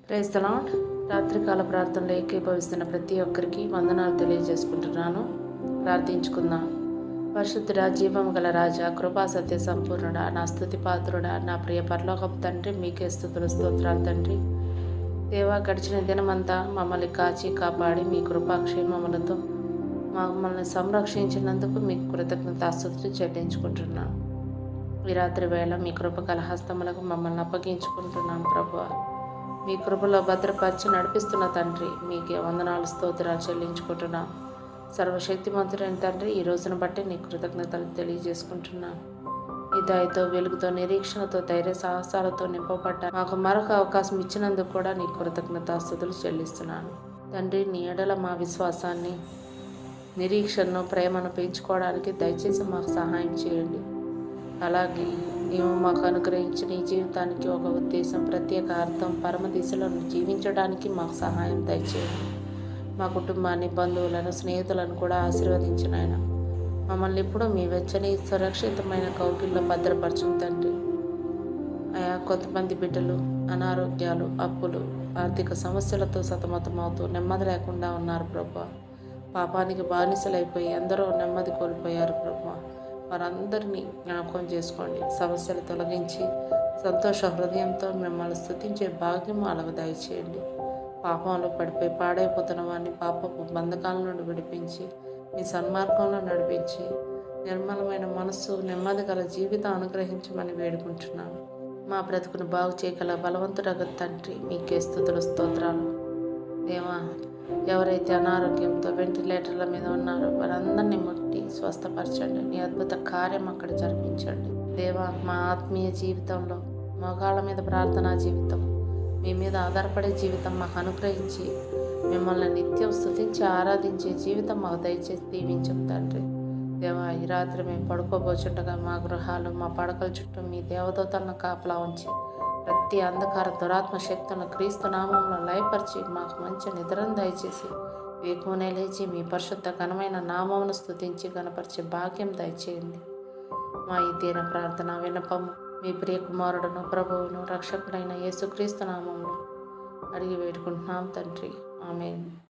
Praise the lord. రాత్రికాల ప్రార్థనలో ఏకీభవిస్తున్న ప్రతి ఒక్కరికి వందనాలు తెలియజేసుకుంటున్నాను. ప్రార్థించుకుందాం. పరిశుద్ధుడా, జీవం గల రాజా, కృపా సత్య సంపూర్ణుడా, నా స్తుతి పాత్రుడా, నా ప్రియ పరలోకపు తండ్రి, మీకే స్తుతులు స్తోత్రాలు తండ్రి. దేవా, గడిచిన దినమంతా మమ్మల్ని కాచి కాపాడి మీ కృపాక్షేమములతో మమ్మల్ని సంరక్షించినందుకు మీకు కృతజ్ఞతాస్తుతులు చెల్లించుకుంటున్నాం. ఈ రాత్రి వేళ మీ కృప గల హస్తములకు మమ్మల్ని అప్పగించుకుంటున్నాం ప్రభువా. మీ కృపలో భద్రపరిచి నడిపిస్తున్న తండ్రి, మీకే వందనాలు స్తోత్రాలు చెల్లించుకుంటున్నాం. సర్వశక్తిమంతుడైన తండ్రి, ఈ రోజును బట్టి నీ కృతజ్ఞతలు తెలియజేసుకుంటున్నాను. ఈ దయతో, వెలుగుతో, నిరీక్షణతో, ధైర్య సాహసాలతో నింపబడ్డ మాకు మరొక అవకాశం ఇచ్చినందుకు కూడా నీ కృతజ్ఞతాస్తుతులు చెల్లిస్తున్నాను. తండ్రి, నీ ఎడల మా విశ్వాసాన్ని, నిరీక్షణను, ప్రేమను పెంచుకోవడానికి దయచేసి మాకు సహాయం చేయండి. అలాగే నీవు మాకు అనుగ్రహించిన ఈ జీవితానికి ఒక ఉద్దేశం, ప్రత్యేక అర్థం, పరమ దిశలో జీవించడానికి మాకు సహాయం దయచేయండి. మా కుటుంబాన్ని, బంధువులను, స్నేహితులను కూడా ఆశీర్వదించిన ఆయన మమ్మల్ని ఇప్పుడు మీ వెచ్చని సురక్షితమైన కౌగిల్లో భద్రపరచం తండ్రి. ఆయా కొంతమంది బిడ్డలు అనారోగ్యాలు, అప్పులు, ఆర్థిక సమస్యలతో సతమతమవుతూ నెమ్మది లేకుండా ఉన్నారు ప్రభా. పాపానికి బానిసలైపోయి ఎందరో నెమ్మది కోల్పోయారు ప్రభా. వారందరినీ జ్ఞాపకం చేసుకోండి. సమస్యలు తొలగించి సంతోష హృదయంతో మిమ్మల్ని స్తుతించే భాగ్యం అలాగ దయచేయండి. పాపంలో పడిపోయి పాడైపోతున్న వారిని పాపపు బంధకాల నుండి విడిపించి మీ సన్మార్గంలో నడిపించి నిర్మలమైన మనస్సు, నెమ్మది గల జీవితం అనుగ్రహించమని వేడుకుంటున్నాను. మా బ్రతుకును బాగు చేయగల బలవంతుడగ తండ్రి, మీకే స్తుతులు స్తోత్రాలు. దేవా, ఎవరైతే అనారోగ్యంతో వెంటిలేటర్ల మీద ఉన్నారో వారందరినీ ముట్టి స్వస్థపరచండి. నీ అద్భుత కార్యం అక్కడ జరిపించండి. దేవా, మా ఆత్మీయ జీవితంలో మోకాళ్ళ మీద ప్రార్థనా జీవితం, మీ మీద ఆధారపడే జీవితం మాకు అనుగ్రహించి మిమ్మల్ని నిత్యం స్తుతించి ఆరాధించే జీవితం మాకు దయచేసి దీవించం తండ్రి. దేవా, ఈ రాత్రి మేము పడుకోబోచుండగా మా గృహాలు, మా పడకల చుట్టూ మీ దేవదూతలను కాపలా ఉంచి ప్రతి అంధకార దురాత్మ శక్తులను క్రీస్తు నామంలో లయపరిచి మాకు మంచి నిద్రను దయచేసి వేకునే లేచి మీ పరిశుద్ధ ఘనమైన నామమును స్తుతించి గణపరిచే భాగ్యం దయచేయండి. మా ఈ దీన ప్రార్థన వినపము మీ ప్రియ కుమారుడును, ప్రభువును, రక్షకుడైన యేసుక్రీస్తు నామంలో అడిగి వేడుకుంటున్నాం తండ్రి. ఆమేన్.